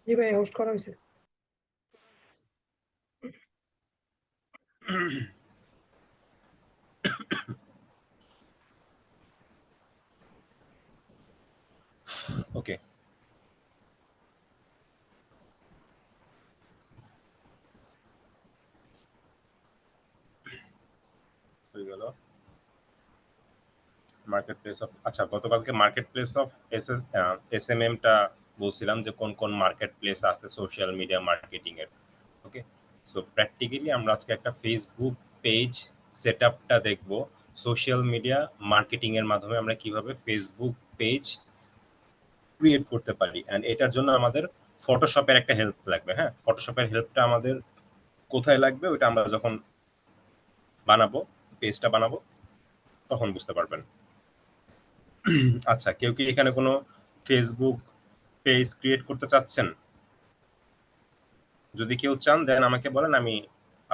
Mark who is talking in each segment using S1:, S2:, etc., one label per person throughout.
S1: জি ভাই, হোস্ট করা হয়েছে।
S2: ওকে, হয়ে গেল মার্কেট প্লেস অফ। আচ্ছা, গতকালকে মার্কেট প্লেস অফ এসএমএম টা বলছিলাম যে কোন কোন মার্কেট প্লেস আছে সোশ্যাল মিডিয়া মার্কেটিং এর। ওকে, সো প্র্যাকটিক্যালি আমরা আজকে একটা ফেসবুক পেজ সেটআপটা দেখব। সোশ্যাল মিডিয়া মার্কেটিং এর মাধ্যমে আমরা কিভাবে ফেসবুক পেজ ক্রিয়েট করতে পারি, এন্ড এটার জন্য আমাদের ফটোশপের একটা হেল্প লাগবে। হ্যাঁ, ফটোশপের হেল্পটা আমাদের কোথায় লাগবে ওটা আমরা যখন বানাবো, পেজটা বানাবো, তখন বুঝতে পারবেন। আচ্ছা, কেউ কি এখানে কোনো ফেসবুক পেজ ক্রিয়েট করতে চাচ্ছেন? যদি কেউ চান দেন আমাকে বলেন, আমি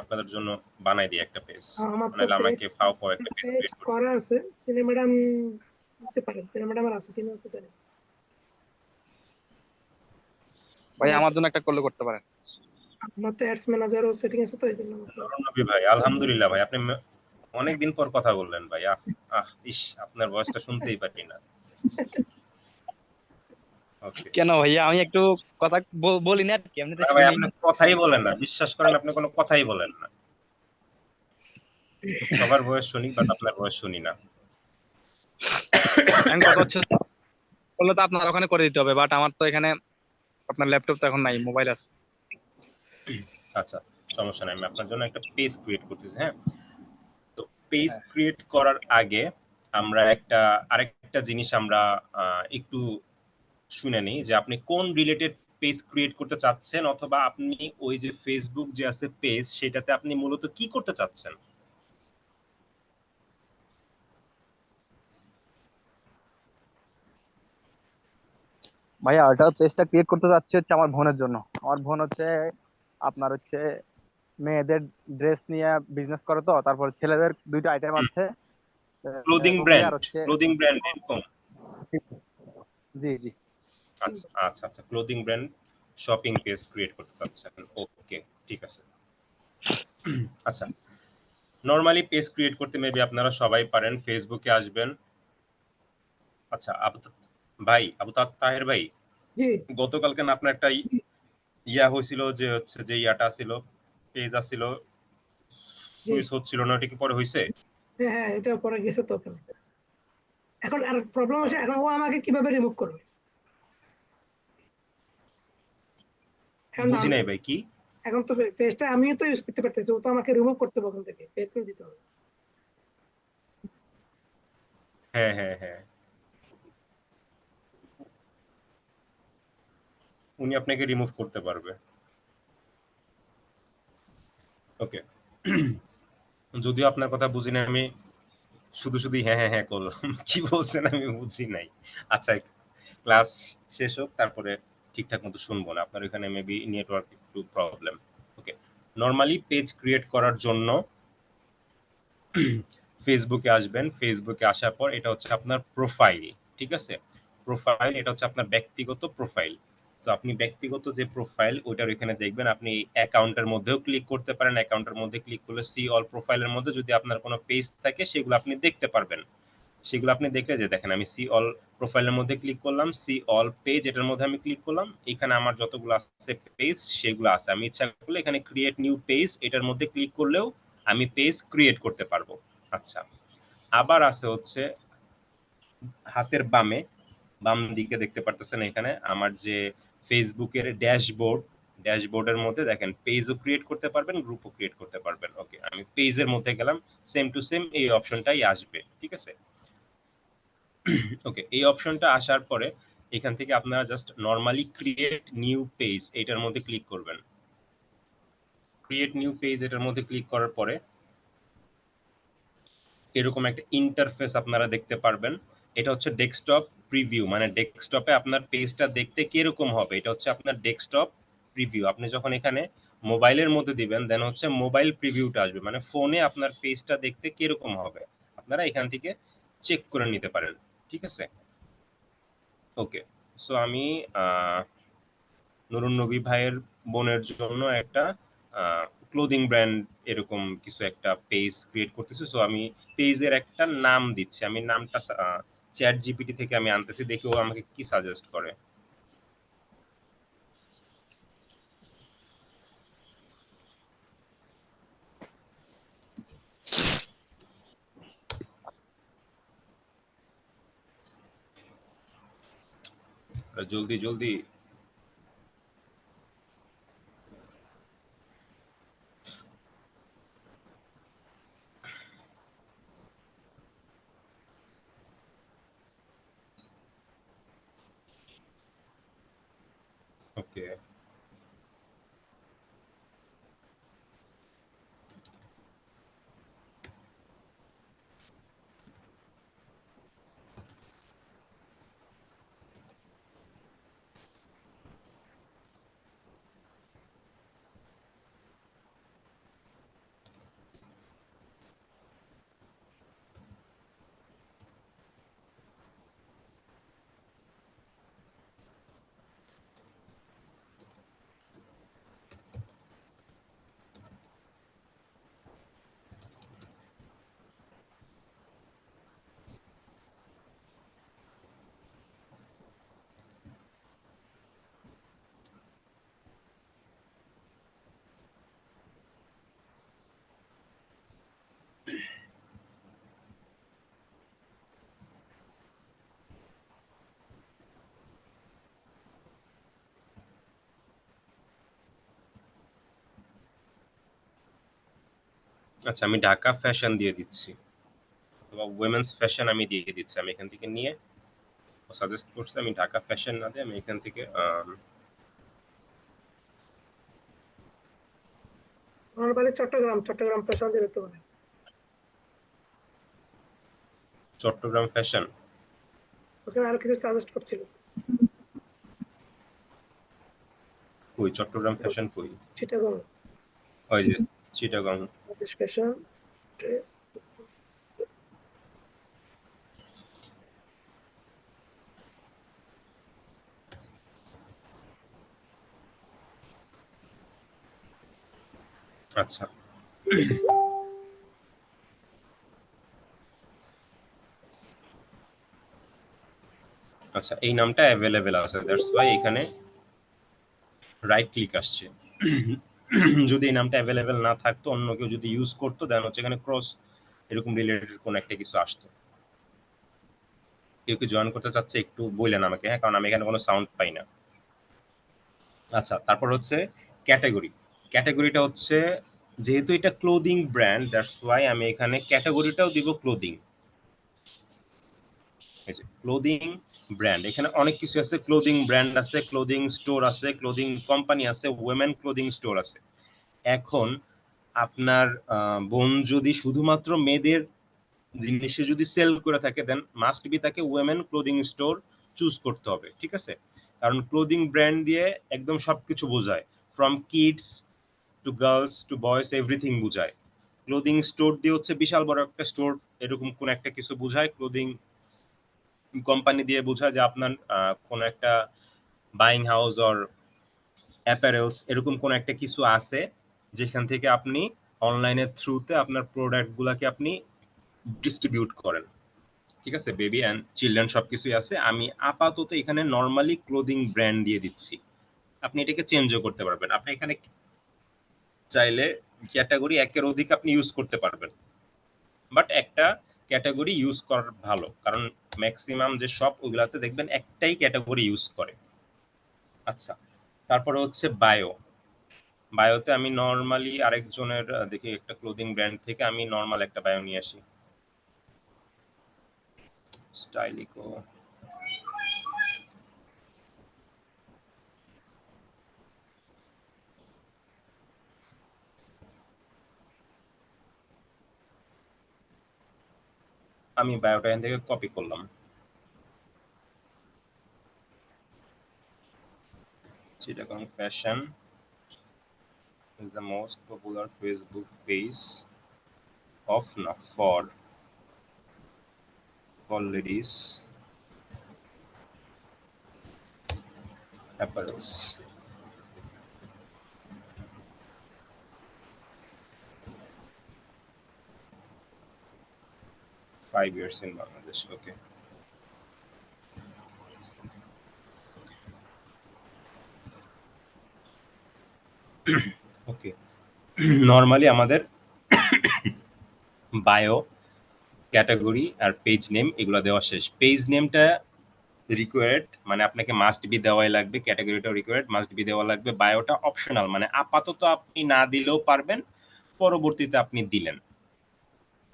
S2: আপনাদের জন্য বানাই দিই একটা পেজ।
S1: আমার তো
S2: নাহলে আমাকে ফাও ফাও একটা পেজ
S1: পেজ
S2: ক্রিয়েট করতে।
S1: করা আছে, তিনি ম্যাডাম দিতে পারেন। তিনি ম্যাডাম আছে কিনা তো জানি না।
S3: ভাই আমার জন্য একটা করলে করতে পারেন।
S1: আমার তো অ্যাডস ম্যানেজারও সেটিং আছে, তো এই জন্য আমাকে।
S2: নবী ভাই, আলহামদুলিল্লাহ ভাই, আপনি অনেকদিন পর কথা বললেন ভাই। ইস, আপনার ভয়েসটা শুনতেই পারি না। ওকে
S3: কেন ভাইয়া, আমি একটু কথা বলি না আর কি, এমনিতে
S2: ভাই,
S3: শুনি।
S2: আপনি কথাই বলেন না, বিশ্বাস করেন আপনি কোনো কথাই বলেন না। সবার ভয়েস শুনি, বাট আপনার ভয়েস শুনি না।
S3: এখন কথা হচ্ছে করলে তো আপনার ওখানে করে দিতে হবে, বাট আমার তো এখানে আপনার ল্যাপটপ তো এখন নাই, মোবাইল আছে।
S2: আচ্ছা, সমস্যা নাই, আমি আপনার জন্য একটা পেজ ক্রিয়েট করতেছি। হ্যাঁ, তো পেজ ক্রিয়েট করার আগে আমরা আরেকটা জিনিস আমরা একটু শুনে নিই, যে আপনি কোন রিলেটেড পেজ ক্রিয়েট করতে চাচ্ছেন, অথবা আপনি ওই যে ফেসবুক যে আছে পেজ, সেটাতে আপনি মূলত কি করতে চাচ্ছেন।
S3: ভাইয়া ওটা পেজটা ক্রিয়েট করতে যাচ্ছে হচ্ছে আমার বোনের জন্য। আমার বোন হচ্ছে আপনার হচ্ছে মেয়েদের ড্রেস নিয়ে বিজনেস করে, তো তারপর ছেলেদের দুইটা আইটেম আছে,
S2: ক্লোদিং
S3: লুঙ্গি আর
S2: ব্র্যান্ড,
S3: হচ্ছে।
S2: ক্লোদিং ব্র্যান্ড এরকম।
S3: জি জি।
S2: আচ্ছা আচ্ছা আচ্ছা, clothing brand shopping page create করতে চাচ্ছেন। ওকে, ঠিক আছে। আচ্ছা, নরমালি পেজ ক্রিয়েট করতে মেবি আপনারা সবাই পারেন। ফেসবুকে আসবেন। আচ্ছা, ভাই, তাহের ভাই,
S1: জি
S2: গতকালকে না আপনার একটা ইয়া হয়েছিল, যে হচ্ছে যে ইয়াটা ছিল, পেজ আসছিল,
S1: জি।
S2: সুইচ হচ্ছিল না, ওটা কি পরে হয়েছে?
S1: হ্যাঁ হ্যাঁ, এটা পরে গেছে তো ওখানে। এখন আর প্রবলেম হচ্ছে, এখন ও আমাকে কিভাবে রিমুভ করবে? এখন
S2: বুঝি নাই ভাই, কি?
S1: এখন তো পেজটা আমিও তো ইউজ করতে পারতেছি, ও তো আমাকে রিমুভ করতে হবে, ওখান থেকে বের করে দিতে হবে।
S2: হ্যাঁ হ্যাঁ হ্যাঁ, উনি আপনাকে রিমুভ করতে পারবে। ওকে, যদিও আপনার কথা বুঝি না আমি, শুধু শুধু হ্যাঁ হ্যাঁ হ্যাঁ করলাম। কি বলছেন আমি বুঝি নাই। আচ্ছা, ক্লাস শেষ হোক, তারপরে ঠিকঠাক মতো শুনবো না, আপনার এখানে মেবি নেটওয়ার্ক একটু প্রবলেম। ওকে, নরমালি পেজ ক্রিয়েট করার জন্য ফেসবুকে আসবেন। ফেসবুকে আসার পর এটা হচ্ছে আপনার প্রোফাইল। ঠিক আছে, প্রোফাইল, এটা হচ্ছে আপনার ব্যক্তিগত প্রোফাইল। তো আপনি ব্যক্তিগত যে প্রোফাইল ওইটার এখানে দেখবেন, আপনি অ্যাকাউন্টের মধ্যেও ক্লিক করতে পারেন। অ্যাকাউন্টের মধ্যে ক্লিক করলে সি অল প্রোফাইলের মধ্যে যদি আপনার কোনো পেজ থাকে সেগুলো আপনি দেখতে পারবেন। সেগুলো আপনি দেখলে, যে দেখেন আমি সি অল প্রোফাইলের মধ্যে ক্লিক করলাম, সি অল পেজ এটার মধ্যে আমি ক্লিক করলাম, এখানে আমার যতগুলো আছে পেজ সেগুলো আছে। আমি ইচ্ছা করলে এখানে ক্রিয়েট নিউ পেজ এটার মধ্যে ক্লিক করলেও আমি পেজ ক্রিয়েট করতে পারবো। আচ্ছা, আবার আছে হচ্ছে হাতের বাম দিকে দেখতে পারতেছেন এখানে আমার যে ফেসবুকের ড্যাশবোর্ডের মধ্যে দেখেন পেজও ক্রিয়েট করতে পারবেন, গ্রুপও ক্রিয়েট করতে পারবেন। ওকে, আমি পেজের মধ্যে গেলাম, সেম টু সেম এই অপশনটাই আসবে। ঠিক আছে, ওকে, এই অপশনটা আসার পরে এখান থেকে আপনারা just normally create new page এটার মধ্যে ক্লিক করবেন। ক্রিয়েট নিউ পেজ এটার মধ্যে ক্লিক করার পরে এরকম একটা ইন্টারফেস আপনারা দেখতে পারবেন। এটা হচ্ছে ডেস্কটপ প্রিভিউ, মানে ডেস্কটপে আপনার পেজটা দেখতে কিরকম হবে, এটা হচ্ছে আপনার ডেস্কটপ প্রিভিউ। আপনি যখন এখানে মোবাইলের মধ্যে দিবেন, দেন হচ্ছে মোবাইল প্রিভিউটা আসবে, মানে ফোনে আপনার পেজটা দেখতে কিরকম হবে আপনারা এখান থেকে চেক করে নিতে পারেন। ঠিক আছে, ওকে। সো আমি নুরুন নবী ভাইয়ের বোনের জন্য একটা ক্লোদিং ব্র্যান্ড এরকম কিছু একটা পেজ ক্রিয়েট করতেছি। সো আমি পেজের একটা নাম দিচ্ছি, আমি নামটা চ্যাট জিপিটি থেকে আমি আনতেছি, দেখি ও আমাকে কি সাজেস্ট করে। জলদি জলদি। ওকে, আচ্ছা আমি ঢাকা ফ্যাশন দিয়ে দিচ্ছি, অথবা উইমেন্স ফ্যাশন আমি দিয়ে দিচ্ছি। আমি এখান থেকে নিয়ে সাজেস্ট করছি, আমি ঢাকা ফ্যাশন না দিয়ে আমি এখান থেকে
S1: আমার বাড়ি চট্টগ্রাম, চট্টগ্রাম ফ্যাশন দিয়ে দিতে পারে।
S2: চট্টগ্রাম ফ্যাশন,
S1: ওখানে আর কিছু সাজেস্ট করছিল।
S2: কই চট্টগ্রাম ফ্যাশন কই?
S1: চিটাগং,
S2: ওই যে চিটাগং।
S1: Bangladesh fashion dress.
S2: আচ্ছা আচ্ছা, এই নামটা অ্যাভেলেবেল আছে, দ্যাটস ওয়াই এখানে রাইট ক্লিক আসছে। যদি এই নামটা অ্যাভেলেবেল না থাকতো, অন্য কেউ যদি ইউজ করতো, দেন হচ্ছে এখানে ক্রস এরকম রিলেটেড কোন একটা কিছু আসতো। কেউ কি জয়েন করতে চাচ্ছে একটু বললেন আমাকে, হ্যাঁ, কারণ আমি এখানে কোনো সাউন্ড পাই না। আচ্ছা, তারপর হচ্ছে ক্যাটাগরি। ক্যাটাগরিটা হচ্ছে, যেহেতু এটা ক্লোদিং ব্র্যান্ড, দ্যাটস ওয়াই আমি এখানে ক্যাটাগরিটাও দিব ক্লোদিং। ক্লোদিং ব্র্যান্ড, এখানে অনেক কিছু আছে, ক্লোদিং ব্র্যান্ড আছে, ক্লোদিং স্টোর আছে, ক্লোদিং কোম্পানি আছে, উইমেন ক্লোদিং স্টোর আছে। এখন আপনার বোন যদি শুধুমাত্র মেয়েদের জিনিসে যদি সেল করে থাকে, দেন মাস্ট বি তাকে উইমেন ক্লোদিং স্টোর চুজ করতে হবে। ঠিক আছে, কারণ ক্লোদিং ব্র্যান্ড দিয়ে একদম সবকিছু বোঝায়, from kids to girls to boys, everything বোঝায়। ক্লোদিং স্টোর দিয়ে হচ্ছে বিশাল বড় একটা স্টোর এরকম কোন একটা কিছু বোঝায়। ক্লোদিং কোম্পানি দিয়ে বোঝায় যে আপনার কোন একটা বাইং হাউস অর অ্যাপারেলস এরকম কোন একটা কিছু আছে, যেখান থেকে আপনি অনলাইনের থ্রুতে আপনার প্রোডাক্ট গুলাকে আপনি ডিস্ট্রিবিউট করেন। ঠিক আছে, বেবি অ্যান্ড চিলড্রেন সবকিছুই আছে। আমি আপাতত এখানে নর্মালি ক্লোদিং ব্র্যান্ড দিয়ে দিচ্ছি, আপনি এটাকে চেঞ্জও করতে পারবেন। আপনি এখানে চাইলে ক্যাটাগরি একের অধিক আপনি ইউজ করতে পারবেন, বাট একটা ক্যাটাগরি ইউজ করার ভালো, কারণ ম্যাক্সিমাম যে সব ওগুলাতে দেখবেন একটাই ক্যাটাগরি ইউজ করে। আচ্ছা, তারপরে হচ্ছে বায়ো। বায়োতে আমি নর্মালি আরেকজনের দেখি একটা ক্লোদিং ব্র্যান্ড থেকে আমি নর্মাল একটা বায়ো নিয়ে আসি, স্টাইলিকো। আমি বায়োটা এখান থেকে কপি করলাম, Chittagong fashion. is the most popular Facebook page of for ladies apparels. Five years in Bangladesh. Okay. Okay normally আমাদের বায়ো ক্যাটাগরি আর পেজ নেম এগুলো দেওয়া শেষ। পেজ নেমটা রিকোয়ার্ড, মানে আপনাকে মাস্ট বি দেওয়াই লাগবে, ক্যাটাগরিটা রিকোয়ার্ড, মাস্ট বি দেওয়া লাগবে, বায়োটা অপশনাল, মানে আপাতত আপনি না দিলেও পারবেন, পরবর্তীতে আপনি দিলেন,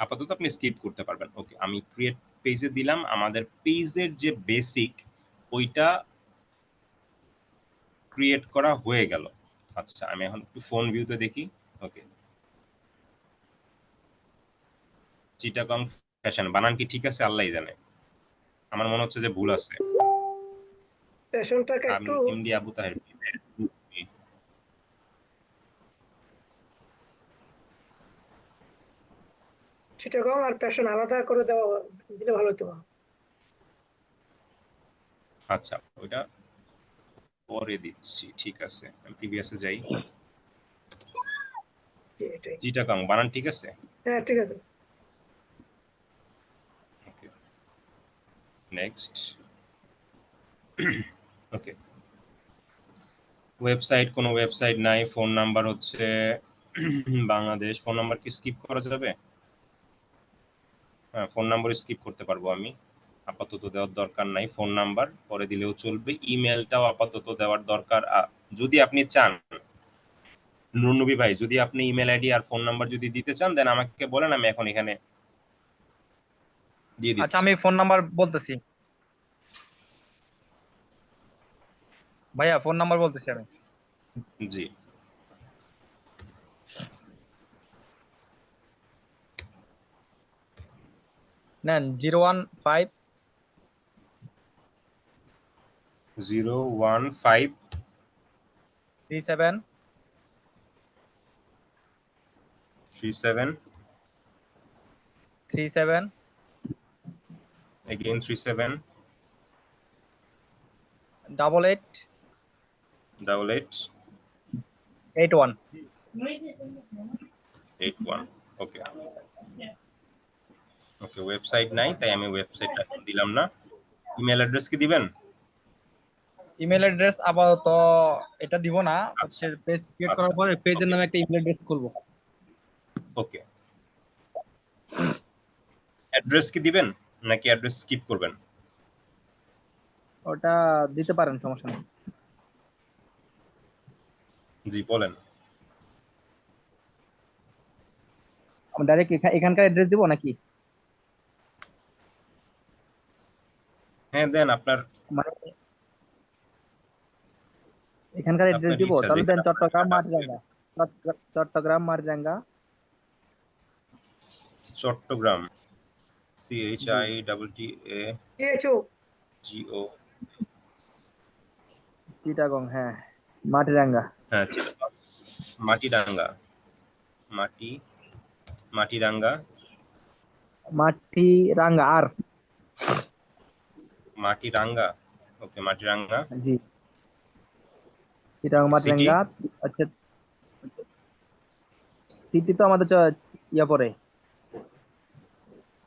S2: আপাতত আপনি স্কিপ করতে পারবেন। ওকে, আমি ক্রিয়েট পেজে দিলাম। আমাদের পেজের যে বেসিক ওইটা ক্রিয়েট করা হয়ে গেল। আচ্ছা, আমি এখন একটু ফোন ভিউতে দেখি। ওকে, চিটাগং ফ্যাশন বানান কি ঠিক আছে আল্লাহই জানে, আমার মনে হচ্ছে যে ভুল আছে।
S1: ফ্যাশনটাকে
S2: আমি
S1: একটু
S2: এমডি আবু তাহের।
S1: চিটাগং আর প্যাশন আলাদা করে দেওয়া দিলে ভালো হতো।
S2: আচ্ছা, ওইটা পরে দিচ্ছি, ঠিক আছে। আমি প্রিভিয়াসে যাই।
S1: এটাই,
S2: চিটাগং বানান ঠিক আছে?
S1: হ্যাঁ ঠিক আছে।
S2: ওকে, নেক্সট। ওকে, ওয়েবসাইট, কোনো ওয়েবসাইট নাই। ফোন নাম্বার হচ্ছে বাংলাদেশ। ফোন নাম্বার কি স্কিপ করা যাবে? হ্যাঁ, ফোন নাম্বার স্কিপ করতে পারবো আমি, আপাতত দেওয়ার দরকার নাই। ফোন নাম্বার পরে দিলেও চলবে। ইমেলটাও আপাতত দেওয়ার দরকার যদি আপনি চান। নুরনবী ভাই, যদি আপনি ইমেল আইডি আর ফোন নাম্বার যদি দিতে চান দেন আমাকে বলেন, আমি এখন এখানে দিয়ে
S3: আচ্ছা,
S2: দিচ্ছি।
S3: আমি ফোন নাম্বার বলতেছি ভাইয়া, ফোন নাম্বার বলতেছি আমি।
S2: জি,
S3: নেন 015
S2: 015
S3: 37
S2: 37
S3: 37
S2: again 37
S3: 88
S2: 88
S3: 81।
S2: 81। ওকে ওকে, ওয়েবসাইট নাই তাই আমি ওয়েবসাইটটা দিলাম না। ইমেল অ্যাড্রেস কি দিবেন?
S3: ইমেল অ্যাড্রেস আপাতত এটা দিব না,
S2: আচ্ছা
S3: হচ্ছে পেজ ক্রিয়েট
S2: আচ্ছা,
S3: করার পরে পেজের
S2: ওকে
S3: নামে একটা ইমেল অ্যাড্রেস করব।
S2: ওকে, অ্যাড্রেস কি দিবেন নাকি অ্যাড্রেস স্কিপ করবেন?
S3: ওটা দিতে পারেন, সমস্যা নেই।
S2: জি বলেন।
S3: আমি ডাইরেক্ট এখানকার অ্যাড্রেস দিব নাকি?
S2: হ্যাঁ দেন, আপনার
S3: মানে এখানকার অ্যাড্রেস
S2: আপনার
S3: দিব,
S2: ইচ্ছা,
S3: তাহলে দেন
S2: যেখানে আপনার
S3: চট্টগ্রাম
S2: ঠিকানা আছে।
S3: মাটিরাঙ্গা। চট্টগ্রাম মাটিরাঙ্গা।
S2: চট্টগ্রাম,
S3: জি,
S2: CHITTAGO।
S3: চিটাগং, হ্যাঁ, মাটিরাঙ্গা।
S2: হ্যাঁ, চিটাগং মাটিরাঙ্গা। মাটি মাটিরাঙ্গা
S3: মাটিরাঙ্গা আর
S2: মাটিরাঙ্গা। ওকে, মাটিরাঙ্গা।
S3: জি, চিটাগং
S2: সিটি
S3: মাটিরাঙ্গা। আচ্ছা, সিটি তো আমাদের ইয়া পরে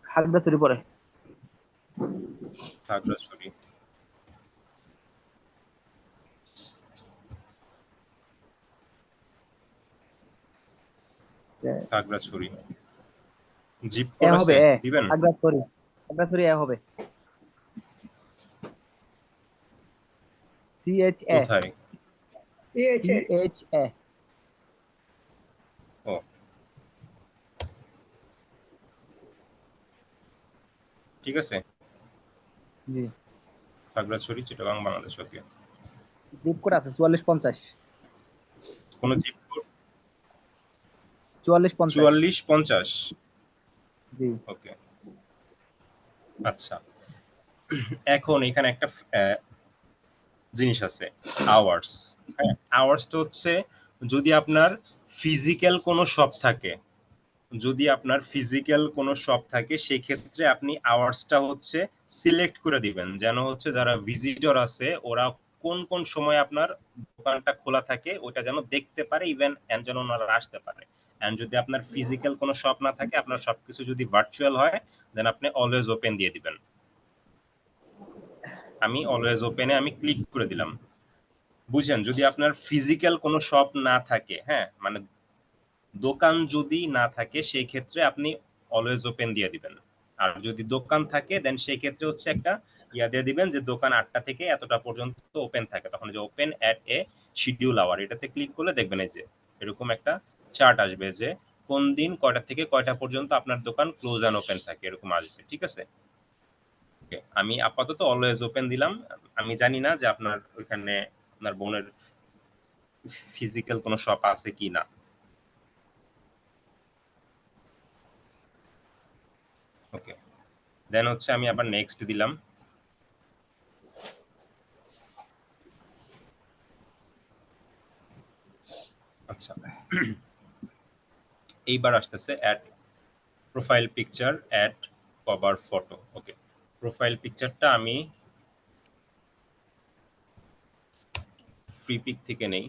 S3: খাগড়াছড়ি পরে।
S2: খাগড়াছড়ি। খাগড়াছড়ি জিপ
S3: এ
S2: কোড
S3: হবে,
S2: আছে
S3: এ
S2: দিবেন?
S3: খাগড়াছড়ি এ হবে। CHA
S2: কোথায়?
S3: CHA।
S2: ও ঠিক আছে,
S3: জি,
S2: খাগড়াছড়ি চিটাগাং বাংলাদেশ। ওকে,
S3: জিপ কোড আছে 4450।
S2: কোন জিপ কোড?
S3: 4450।
S2: 4450।
S3: জি,
S2: ওকে, আচ্ছা। এখন এখানে একটা জিনিস আছে, আওয়ার্স। হ্যাঁ, আওয়ার্সটা হচ্ছে যদি আপনার ফিজিক্যাল কোনো শপ থাকে, যদি আপনার ফিজিক্যাল কোনো শপ থাকে সেই ক্ষেত্রে আপনি আওয়ার্সটা হচ্ছে সিলেক্ট করে দিবেন, যেন হচ্ছে যারা ভিজিটর আছে ওরা কোন কোন সময় আপনার দোকানটা খোলা থাকে ওটা যেন দেখতে পারে, ইভেন যেন ওনারা আসতে পারে। এন্ড যদি আপনার ফিজিক্যাল কোনো শপ না থাকে, আপনার সবকিছু যদি ভার্চুয়াল হয়, দেন আপনি অলওয়েজ ওপেন দিয়ে দিবেন। আমি অলওয়েজ ওপেনে আমি ক্লিক করে দিলাম। বুঝছেন? যদি আপনার ফিজিক্যাল কোনো শপ না থাকে, হ্যাঁ মানে দোকান যদি না থাকে সেই ক্ষেত্রে আপনি অলওয়েজ ওপেন দিয়ে দিবেন। আর যদি দোকান থাকে দেন সেই ক্ষেত্রে হচ্ছে একটা ইয়া দিয়ে দিবেন যে দোকান 8টা থেকে এতটা পর্যন্ত ওপেন থাকে, তখন যে open at a schedule hour, এটাতে ক্লিক করলে দেখবেন এই যে এরকম একটা চার্ট আসবে যে কোন দিন কয়টা থেকে কয়টা পর্যন্ত আপনার দোকান ক্লোজ এন্ড ওপেন থাকে, এরকম আসবে। ঠিক আছে, ওকে, আমি আপাতত অলওয়েজ ওপেন দিলাম। আমি জানি না যে আপনার ওইখানে আপনার বোনের ফিজিক্যাল কোনো শপ আছে কি না। ওকে, দেন হচ্ছে আমি আবার নেক্সট দিলাম। আচ্ছা, এইবার আসতেছে add profile picture, add cover photo. Okay, profile পিকচারটা আমি ফ্রি পিক থেকে নেই।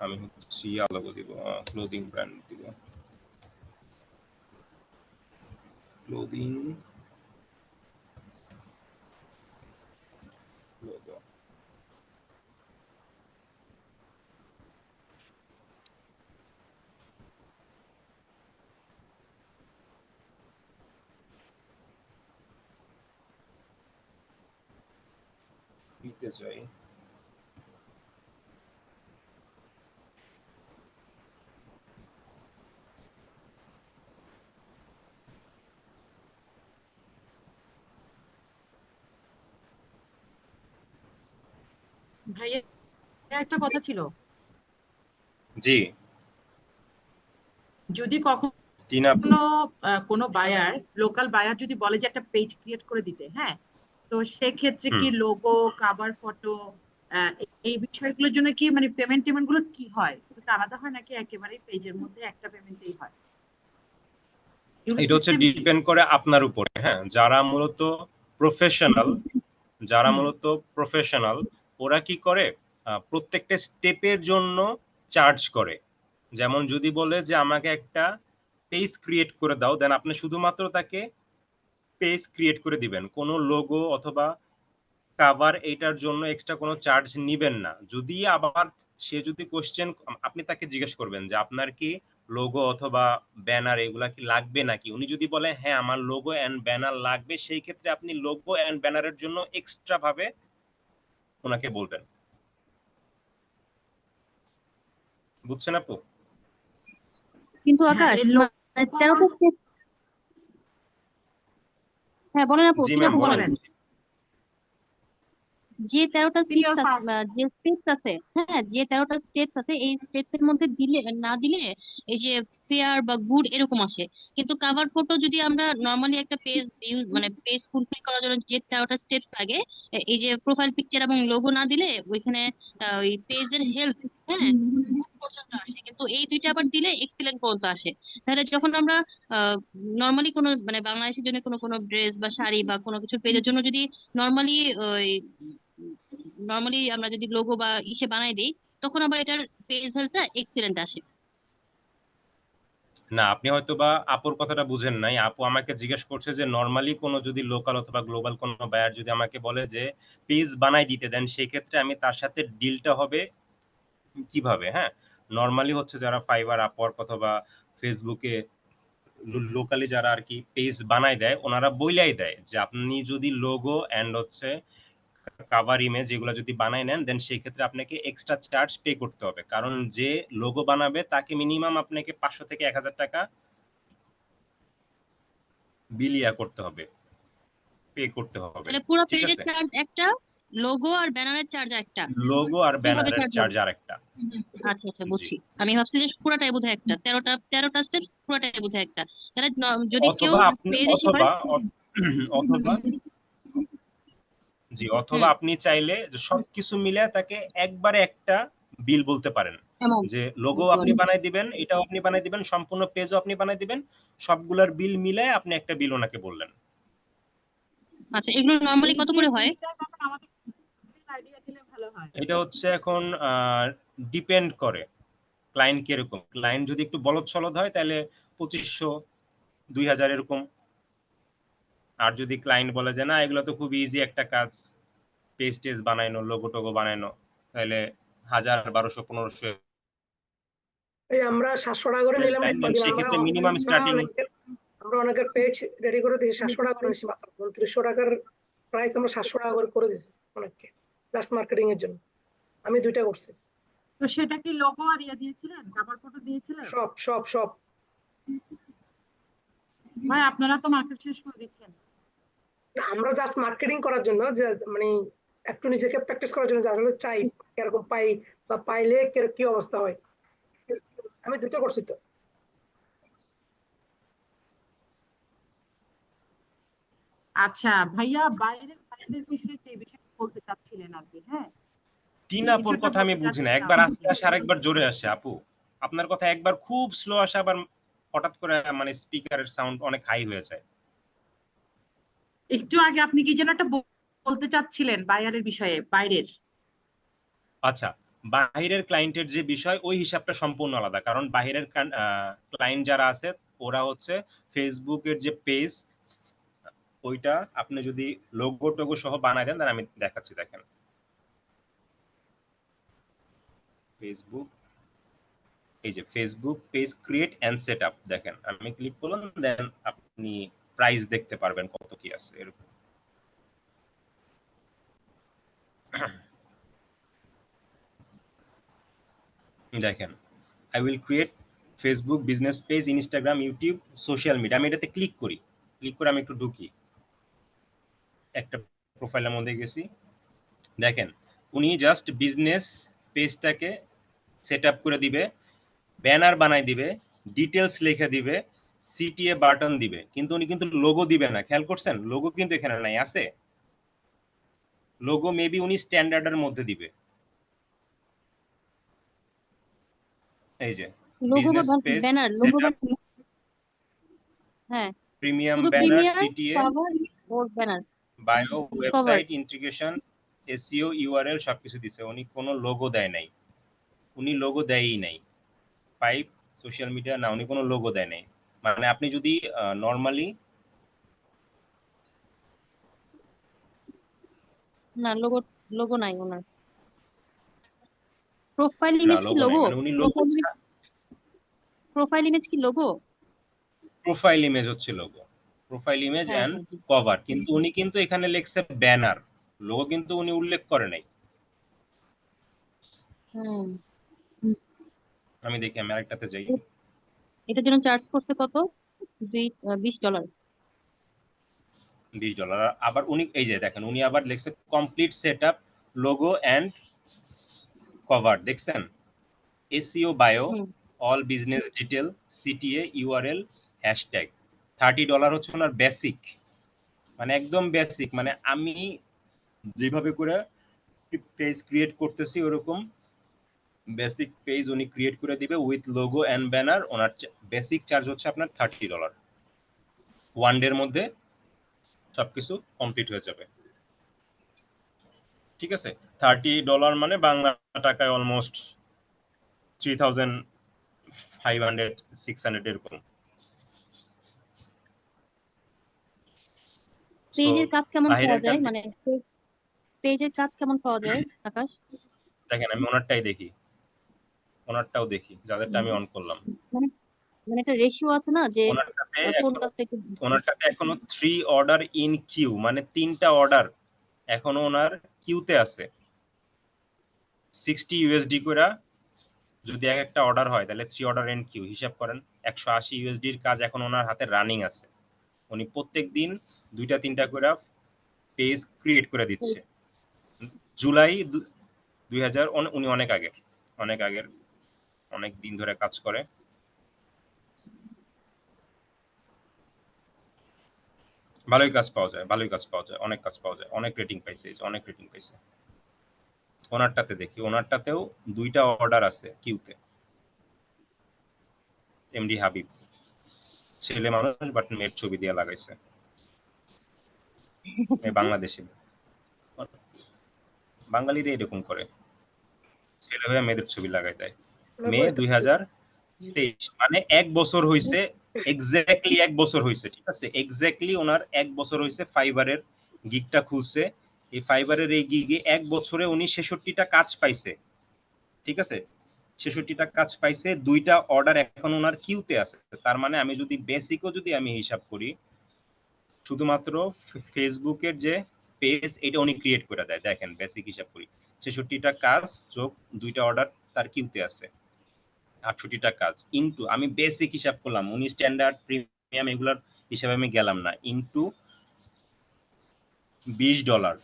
S2: আমি হচ্ছে লোগো দিব, ক্লোদিং ব্র্যান্ড দিব, ক্লোদিং লোগো। দিতে চাই
S4: ভাইয়া, একটা কথা ছিল।
S2: জি
S4: যদি কখনো
S2: টিনা আপু।
S4: কোনো বায়ার, লোকাল বায়ার যদি বলে যে একটা পেজ ক্রিয়েট করে দিতে, হ্যাঁ, তো সেক্ষেত্রে
S2: হুম,
S4: কি লোগো, কাভার ফটো, এই বিষয়গুলোর জন্য কি মানে পেমেন্ট টেমেন্ট গুলো কি হয়, এটা কি আলাদা হয় নাকি একেবারেই পেজের মধ্যে একটা পেমেন্টেই হয়? এগুলো
S2: এটা হচ্ছে
S4: সিস্টেম কি?
S2: ডিপেন্ড করে আপনার উপরে। হ্যাঁ, যারা মূলত প্রফেশনাল, যারা
S4: হুম।
S2: মূলত প্রফেশনাল ওরা কি করে প্রত্যেকটা স্টেপের জন্য চার্জ করে। যেমন যদি বলে যে আমাকে একটা পেজ ক্রিয়েট করে দাও, দেন আপনি শুধুমাত্র তাকে পেজ ক্রিয়েট করে দিবেন, কোনো লোগো অথবা কাভার এইটার জন্য এক্সট্রা কোনো চার্জ নিবেন না। যদি আবার সে যদি কোশ্চেন, আপনি তাকে জিজ্ঞেস করবেন যে আপনার কি লোগো অথবা ব্যানার এগুলা কি লাগবে নাকি, উনি যদি বলে হ্যাঁ আমার লোগো এন্ড ব্যানার লাগবে, সেই ক্ষেত্রে আপনি লোগো এন্ড ব্যানারের জন্য এক্সট্রা ভাবে ওনাকে বলবেন। বুঝছেন আপু?
S5: কিন্তু
S4: হ্যাঁ,
S5: আকাশ
S4: এই
S5: মানে
S4: লোগো।
S5: 13টা স্টেপ। হ্যাঁ বলেন আপু,
S2: জি
S5: কি
S2: ম্যাম
S5: আপু
S2: বলেন।
S5: বলেন।
S4: বলেন।
S5: যে 13টা
S4: সিনিয়র
S5: স্টেপস আছে
S4: ফার্স্ট।
S5: যে স্টেপস আছে, হ্যাঁ যে 13টা স্টেপস আছে, এই স্টেপস এর মধ্যে দিলে না দিলে এই যে ফেয়ার বা গুড এরকম আসে। কিন্তু কাভার ফটো যদি আমরা নর্মালি একটা পেজ মানে পেজ ফুলফিল করার জন্য যে 13টা স্টেপস লাগে, এই যে প্রোফাইল পিকচার এবং লোগো না দিলে ওইখানে ওই পেজের হেলথ, হ্যাঁ good পর্যন্ত আসে, কিন্তু এই দুইটা আবার দিলে এক্সিলেন্ট পর্যন্ত আসে। তাহলে যখন আমরা নর্মালি কোনো মানে বাংলাদেশের জন্য কোনো কোনো ড্রেস বা শাড়ি বা কোনো কিছু পেজের জন্য যদি নর্মালি ওই নর্মালি আমরা যদি লোগো বা ইসে বানাই দিই, তখন আবার এটার পেজ হেলথটা এক্সিলেন্ট আসে।
S2: না, আপনি হয়তো বা আপুর কথাটা বুঝেন নাই। আপু আমাকে জিজ্ঞেস করছে যে নরমালি কোনো যদি লোকাল অথবা গ্লোবাল কোনো বায়ার যদি আমাকে বলে যে পেজ বানাই দিতে দেন, সেই ক্ষেত্রে আমি তার সাথে ডিলটা হবে কিভাবে। হ্যাঁ, নরমালি হচ্ছে যারা ফাইবার, আপওয়ার্ক অথবা ফেসবুকে লোকালি যারা আর কি পেজ বানায় দেয়, ওনারা বইলাই দেয় যে আপনি যদি লোগো এন্ড হচ্ছে কাভার ইমেজ এগুলো যদি বানায় নেন, দেন সেই ক্ষেত্রে আপনাকে এক্সট্রা চার্জ পে করতে হবে, কারণ যে লোগো বানাবে তাকে মিনিমাম আপনাকে 500 থেকে 1000 টাকা বিলিয়া করতে হবে, পে করতে হবে।
S5: তাহলে পুরো
S2: ঠিক
S5: পেজের
S2: আছে,
S5: চার্জ একটা, লোগো আর ব্যানারের চার্জ একটা,
S2: লোগো আর
S5: কিভাবে
S2: ব্যানারের
S5: চার্জ
S2: চার্জ
S5: হবে?
S2: আরেকটা।
S5: আচ্ছা আচ্ছা,
S2: জি।
S5: বুঝছি। আমি ভাবছি যে পুরোটাই বোধহয় একটা, 13টা স্টেপস পুরোটাই বোধহয় একটা। তাহলে যদি কেউ
S2: অথবা আপনি
S5: পেজ এসে করে,
S2: অথবা
S5: হুম,
S2: আপনি চাইলে যে সবকিছু মিলে তাকে একবারে একটা বিল বলতে পারেন,
S5: অ্যামাউন্ট
S2: যে লোগো
S5: বলতে
S2: আপনি
S5: পারি।
S2: বানাই দিবেন, এটাও আপনি বানাই দিবেন, সম্পূর্ণ পেজও আপনি বানাই দিবেন, সবগুলার বিল মিলে আপনি একটা বিল ওনাকে বললেন।
S5: আচ্ছা, এগুলো নর্মালি
S4: এই
S5: কত
S4: যে
S5: করে হয়?
S4: বিলটার ব্যাপারে আমাদের আইডিয়া দিলে ভালো হয়।
S2: এটা হচ্ছে এখন ডিপেন্ড করে ক্লায়েন্ট কিরকম। ক্লায়েন্ট যদি একটু বলদ সলদ হয় তাহলে 2500 2000 এরকম। আর যদি ক্লায়েন্ট বলে যে না এগুলো তো খুব ইজি একটা কাজ, পেজ টেজ বানাইনো, লোগো টোগো বানাইনো, তাহলে 1000 1200 1500
S1: এই আমরা 700 টাকা করে নিলাম না
S2: দেন
S1: কদিন,
S2: সেক্ষেত্রে মিনিমাম স্টার্টিং।
S1: আমরা অনেকের পেজ রেডি করে দিয়েছি 700 টাকা করে নিয়েছি, মাত্র 2900 টাকার প্রাইস আমরা 700 টাকা করে দিয়েছি অনেককে, জাস্ট মার্কেটিং এর জন্য। আমি 2টা করছি,
S4: তো সেটা কি লোগো আর ইয়ে দিয়েছিলেন, কভার ফটো দিয়েছিলেন?
S1: সব সব সব।
S4: ভাই আপনারা তো মার্কেট শেষ করে দিচ্ছেন।
S1: আমরা জাস্ট মার্কেটিং করার জন্য, যে মানে একটু নিজেকে প্র্যাকটিস করার জন্য, যে আসলে চাই কিরকম পাই বা পাইলে কি অবস্থা হয়। আমি 2টা করছি তো।
S4: আচ্ছা ভাইয়া, বাইরের বাইরের বিষয়ে যে বিষয়ে বলতে চাচ্ছিলেন আর কি, হ্যাঁ
S2: টিনাপুর
S4: বিষয়টা
S2: কথা আমি
S4: বলতে
S2: বুঝি না,
S4: চাচ্ছিলাম।
S2: একবার আস্তে আসে আরেকবার জোরে আসে আপু। আপনার কথা একবার খুব স্লো আসে, আবার হঠাৎ করে মানে স্পিকারের সাউন্ড অনেক হাই হয়ে যায়।
S4: একটু আগে আপনি কি যেন একটা বলতে চাচ্ছিলেন বাইরের বিষয়ে, বাইরের।
S2: আচ্ছা, বাহিরের ক্লায়েন্টের যে বিষয় ওই হিসাবটা সম্পূর্ণ আলাদা, কারণ বাহিরের ক্লায়েন্ট যারা আছে ওরা হচ্ছে ফেসবুকের যে পেজ, ওইটা আপনি যদি লোগো টোগো সহ বানাই দেন, তাহলে আমি দেখাচ্ছি, দেখেন ফেসবুক, এই যে Facebook page create and set up, দেখেন আমি ক্লিক করলাম, দেন আপনি প্রাইস দেখতে পারবেন কত কি আছে এরকম। দেখেন I will create Facebook business page, Instagram, YouTube, social media. আমি এটাতে ক্লিক করি, ক্লিক করে আমি একটু ঢুকি, একটা প্রোফাইলের মধ্যে গেছি। দেখেন উনি জাস্ট বিজনেস পেজটাকে সেট আপ করে দিবে, ব্যানার বানাই দিবে, ডিটেলস লিখে দিবে, সিটিএ বাটন দিবে, কিন্তু উনি কিন্তু লোগো দিবে না। খেয়াল করছেন লোগো কিন্তু এখানে নাই, আছে লোগো মেবি উনি স্ট্যান্ডার্ডের মধ্যে দিবে। এই যে
S5: লোগো বা
S2: বিজনেস পেজ
S5: ব্যানার, লোগো বা,
S2: সেটআপ,
S5: হ্যাঁ,
S2: প্রিমিয়াম
S5: শুধু
S2: banner,
S5: premier,
S2: CTA,
S5: cover or banner,
S2: bio,
S5: cover.
S2: Website integration, SEO, URL সবকিছু দিছে। উনি কোনো লোগো দেয় নাই, উনি লোগো দেয়ই নাই। পাইপ, সোশ্যাল মিডিয়া, না উনি কোনো লোগো দেয় নাই। মানে আপনি যদি নরমালি,
S5: না, লোগো, লোগো নাই ওনার। প্রোফাইল
S2: না
S5: ইমেজ কি
S2: লোগো নাই,
S5: লোগো?
S2: মানে উনি লোগো,
S5: প্রোফাইল ইমেজ কি লোগো?
S2: প্রোফাইল ইমেজ হচ্ছে লোগো, প্রোফাইল ইমেজ
S5: হ্যাঁ
S2: এন্ড
S5: হ্যাঁ, জি।
S2: কভার, কিন্তু উনি কিন্তু এখানে লিখছে ব্যানার, লোগো কিন্তু উনি উল্লেখ করে নাই।
S5: হুম।
S2: আমি দেখি, আমি আরেকটাতে যাই।
S5: এটার জন্য চার্জ করছে কত? $20।
S2: $20। আবার উনি এই যে দেখেন উনি আবার লিখছে complete setup, logo and cover, দেখছেন SEO, bio,
S5: hmm.
S2: All business detail, CTA, URL, hashtag. $30 হচ্ছে ওনার বেসিক, মানে একদম বেসিক। মানে আমি যেভাবে করে পেজ ক্রিয়েট করতেছি ওরকম বেসিক পেজ উনি ক্রিয়েট করে দিবে উইথ লোগো এন্ড ব্যানার। ওনার বেসিক চার্জ হচ্ছে আপনার $30। ওয়ান ডের মধ্যে সবকিছু কমপ্লিট হয়ে যাবে। ঠিক আছে, $30 মানে বাংলা টাকায় অলমোস্ট 3500 600 এরকম। সো
S5: পেজের কাজ কেমন পাওয়া
S2: বাহিরের
S5: যায়,
S2: কান্ট্রি,
S5: মানে পেজের কাজ কেমন পাওয়া যায় আকাশ?
S2: দেখেন আমি ওনারটাই দেখি, ওনারটাও দেখি, যাদেরটা আমি অন করলাম।
S5: মানে, মানে একটা রেশিও আছে না, যে
S2: ওনারটাতে
S5: কোন
S2: এখনো,
S5: কাজটা একটু।
S2: ওনারটাতে এখনো 3 অর্ডার ইন কিউ, মানে 3টা অর্ডার এখনো ওনার কিউতে আছে। $60 করে যদি এক একটা অর্ডার হয় তাহলে 3 অর্ডার ইন কিউ, হিসাব করেন $180 কাজ এখন ওনার হাতে রানিং আছে। উনি প্রত্যেক দিন 2টা 3টা করে পেজ ক্রিয়েট করে দিচ্ছে। জুলাই 2000, উনি অনেক আগের অনেক দিন ধরে কাজ করে। ভালোই কাজ পাওয়া যায়, অনেক কাজ পাওয়া যায়, অনেক রেটিং পাইছে। ওনারটাতে দেখি, ওনারটাতেও 2টা অর্ডার আছে কিউতে। এমডি হাবিব, ছেলে মানুষ বাট মেয়ের ছবি দিয়ে লাগাইছে, বাংলাদেশে। বাঙালিরা এরকম করে, ছেলে হয়ে মেয়েদের ছবি লাগাই দেয়। মে 2023, মানে 1 বছর হইছে, এক্স্যাক্টলি 1 বছর হইছে, ঠিক আছে? এক্স্যাক্টলি ওনার 1 বছর হইছে ফাইবারের গিগটা খুলছে। এই ফাইবারের এই গিগে 1 বছরে উনি 66টা কাজ পাইছে, ঠিক আছে? 66টা কাজ পাইছে, 2টা অর্ডার এখন ওনার কিউতে আছে। তার মানে আমি যদি বেসিকও যদি আমি হিসাব করি, শুধুমাত্র ফেসবুকের যে পেজ এটা উনি ক্রিয়েট করে দেয়। দেখেন বেসিক হিসাব করি, 66টা কাজ যোগ 2টা অর্ডার তার কিউতে আছে, 68টা কাজ ইনটু, আমি বেসিক হিসাব করলাম, উনি স্ট্যান্ডার্ড প্রিমিয়াম এগুলার হিসাবে আমি গেলাম না, ইনটু $20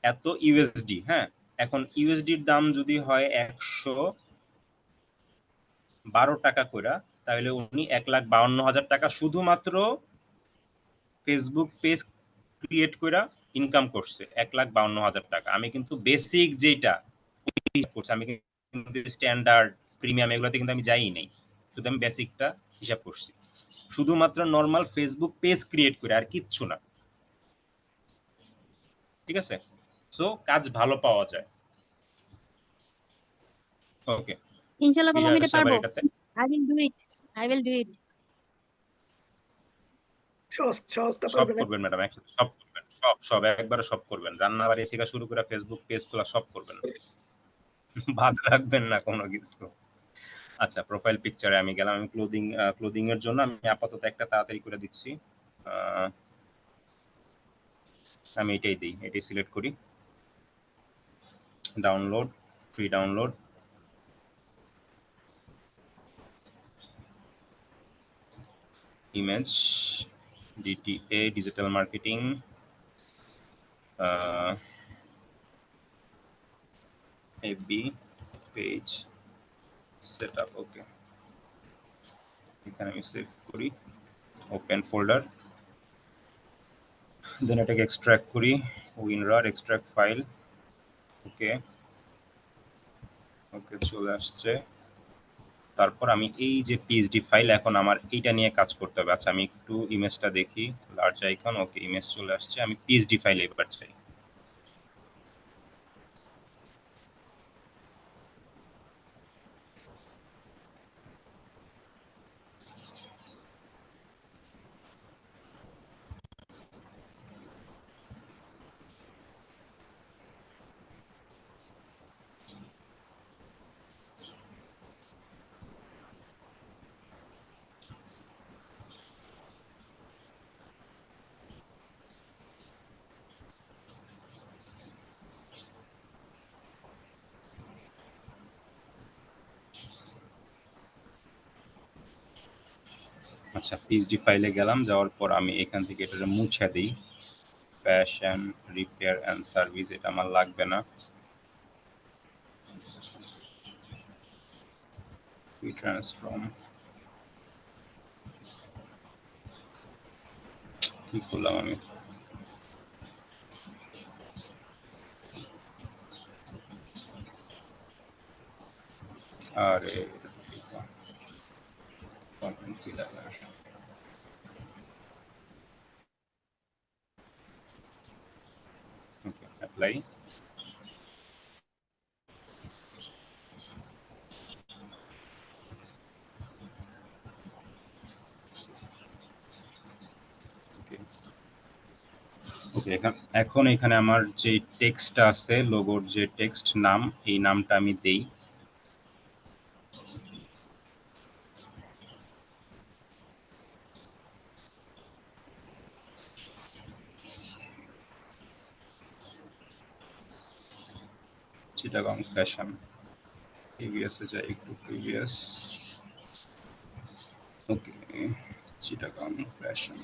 S2: এত ইউএসডি। হ্যাঁ, এখন ইউএসডির দাম যদি হয় 112 টাকা করে, তাহলে উনি 1,52,000 টাকা শুধুমাত্র ফেসবুক পেজ ক্রিয়েট করে ইনকাম করছে, 1,52,000 টাকা। আমি কিন্তু বেসিক যেটা করছি, আমি কিন্তু স্ট্যান্ডার্ড প্রিমিয়াম এগুলোতে কিন্তু আমি যাই নাই, শুধু আমি বেসিকটা হিসাব করছি, শুধুমাত্র নর্মাল ফেসবুক পেজ ক্রিয়েট করে, আর কিচ্ছু না, ঠিক আছে? সো কাজ ভালো পাওয়া যায়। ওকে,
S5: ইনশাআল্লাহ বাবা, আমি এটা পারবো।
S2: এটাতে
S5: I will do it. I will do it.
S1: সহজটা
S2: সব
S1: পারবেন না।
S2: করবেন ম্যাডাম, একসাথে সব করবেন, সব একবারে সব করবেন, রান্না বাড়ি থেকে শুরু করে ফেসবুক পেজ খোলা সব করবেন, বাদ রাখবেন না কোনো কিছু। আচ্ছা, প্রোফাইল পিকচারে আমি গেলাম, আমি ক্লোদিং এর জন্য আমি আপাতত একটা তাড়াতাড়ি করে দিচ্ছি। আমি এটাই সিলেক্ট করি, download, free download, image, DTA, digital marketing, FB page setup. Okay, এখানে আমি সেভ করি, ওপেন ফোল্ডার, দেন এটাকে এক্সট্রাক্ট করি, উইনরার এক্সট্রাক্ট ফাইল। ওকে, চলে আসছে। তারপর আমি এই যে পিএইচডি ফাইল, এখন আমার এইটা নিয়ে কাজ করতে হবে। আচ্ছা, আমি একটু ইমেজটা দেখি, লার্জ আইকন, ওকে, ইমেজ চলে আসছে। আমি পিএইচডি ফাইল এবার চাই। আচ্ছা, পিএইচডি ফাইলে গেলাম, যাওয়ার পর আমি এখান থেকে এটা মুছে দিই, ফ্যাশন রিপেয়ার অ্যান্ড সার্ভিস, এটা আমার লাগবে না। ট্রান্সফর্ম কি করলাম আমি, আরে ওকে, অ্যাপ্লাই। ওকে, এখন এখানে আমার যে টেক্সটটা আছে, লোগোর যে টেক্সট নাম, এই নামটা আমি দেই। চিটাগং ফ্যাশন, প্রিভিয়াসে যাই একটু, প্রিভিয়াস। ওকে, চিটাগং ফ্যাশন।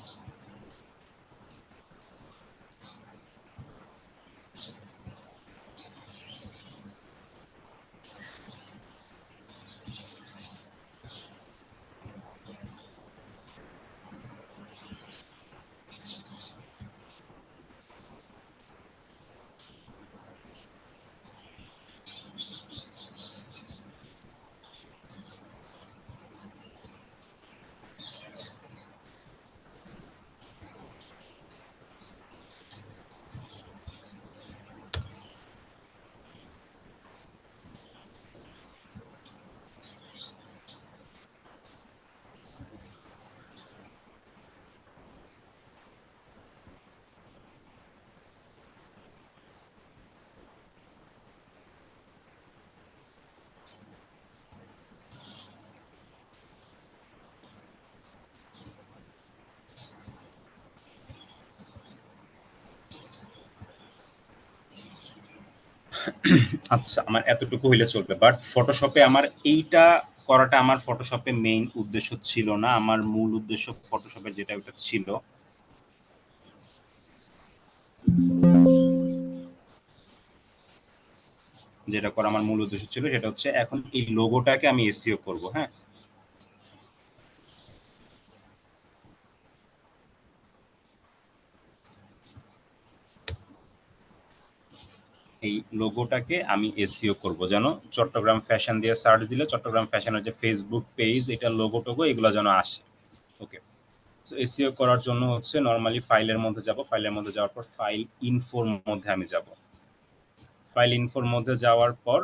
S2: আচ্ছা, আমার এতটুকু হইলে চলবে, বাট ফটোশপে আমার এইটা করাটা আমার ফটোশপে মেইন উদ্দেশ্য ছিল না। আমার মূল উদ্দেশ্য ফটোশপের যেটা ওটা ছিল, যেটা করা আমার মূল উদ্দেশ্য ছিল সেটা হচ্ছে এখন এই লোগোটাকে আমি এসইও করব। হ্যাঁ, এই লোগোটাকে আমি এসইও করব, যেন চট্টগ্রাম ফ্যাশন দিয়ে সার্চ দিলে চট্টগ্রাম ফ্যাশনের যে ফেসবুক পেজ, এটা লোগো টোগো এগুলো যেন আসে। ওকে, তো এসইও করার জন্য হচ্ছে নরমালি ফাইলের মধ্যে যাব, ফাইলের মধ্যে যাওয়ার পর ফাইল ইনফোর মধ্যে আমি যাব। ফাইল ইনফোর মধ্যে যাওয়ার পর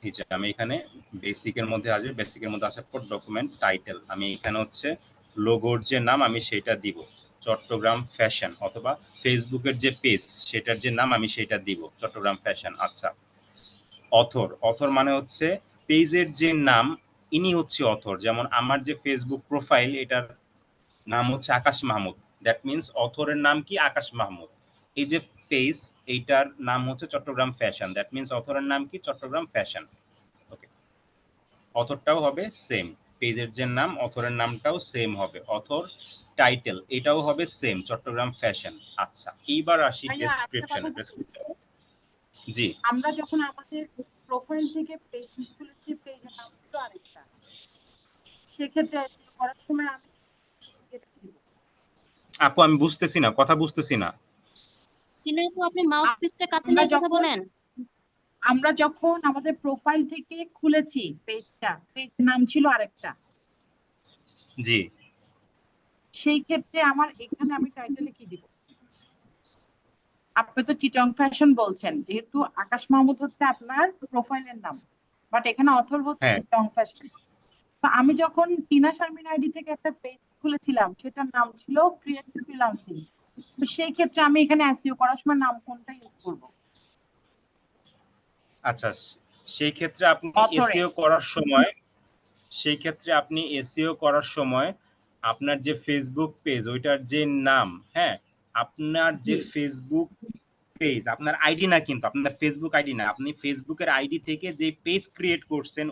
S2: এই যে আমি এখানে বেসিকের মধ্যে আসবে, বেসিকের মধ্যে আসার পর ডকুমেন্ট টাইটেল, আমি এখানে হচ্ছে লোগোর যে নাম আমি সেটা দিব চট্টগ্রাম ফ্যাশন, অথবা ফেসবুকের যে পেজ সেটার যে নাম আমি সেটা দিব চট্টগ্রাম ফ্যাশন। আচ্ছা, অথর, অথর মানে হচ্ছে পেজের যে নাম, ইনি হচ্ছে অথর। যেমন আমার যে ফেসবুক প্রোফাইল এটার নাম হচ্ছে আকাশ মাহমুদ, দ্যাট মিনস অথরের নাম কি? আকাশ মাহমুদ। এই যে পেজ, এইটার নাম হচ্ছে চট্টগ্রাম ফ্যাশন, দ্যাট মিনস অথরের নাম কি? চট্টগ্রাম ফ্যাশন। ওকে, অথরটাও হবে সেম, পেজের যে নাম অথরের নামটাও সেম হবে। অথর টাইটেল এটাও হবে সেম, চট্টগ্রাম ফ্যাশন। আচ্ছা, এইবার আসি
S4: ভাইয়া একটা
S2: ডেসক্রিপশন।
S4: কথা বলুন,
S2: জি,
S4: আমরা যখন আমাদের প্রোফাইল থেকে পেজ খুলেছি, পেজের নাম ছিল আরেকটা, সেক্ষেত্রে SEO করার সময় আমি এটা দিব।
S2: আপু আমি বুঝতেছি না, কথা বুঝতেছি না।
S5: কিন্তু আপনি মাউস পিসটা কাছে
S4: আমরা
S5: নিয়ে কথা
S4: যখন
S5: বলেন।
S4: আমরা যখন আমাদের প্রোফাইল থেকে খুলেছি পেজটা, পেজের নাম ছিল আরেকটা,
S2: জি,
S4: সেই ক্ষেত্রে আমার এখানে আমি টাইটেলে কি দিব? আপনি তো চিটং ফ্যাশন বলছেন, যেহেতু আকাশ মাহমুদ হচ্ছে আপনার প্রোফাইলের নাম, বাট এখানে অথর হচ্ছে
S2: হ্যাঁ,
S4: চিটং ফ্যাশন। তো আমি যখন টিনা শারমিন আইডি থেকে একটা পেজ খুলেছিলাম, সেটার নাম ছিল ক্রিয়েটিভ ফ্রিল্যান্সিং, তো সেই ক্ষেত্রে আমি এখানে এসইও করার সময় নাম কোনটা ইউজ করব?
S2: আচ্ছা, সেই ক্ষেত্রে আপনি
S4: অথরে।
S2: এসইও করার সময়, সেই ক্ষেত্রে আপনি এসইও করার সময় আপনার যে ফেসবুক পেজ ওইটার যে নাম, হ্যাঁ, আপনার যে
S4: জি।
S2: ফেসবুক পেজ, আপনার আইডি না, কিন্তু আপনার ফেসবুক আইডি না, আপনি ফেসবুকের আইডি থেকে যে পেজ ক্রিয়েট করছেন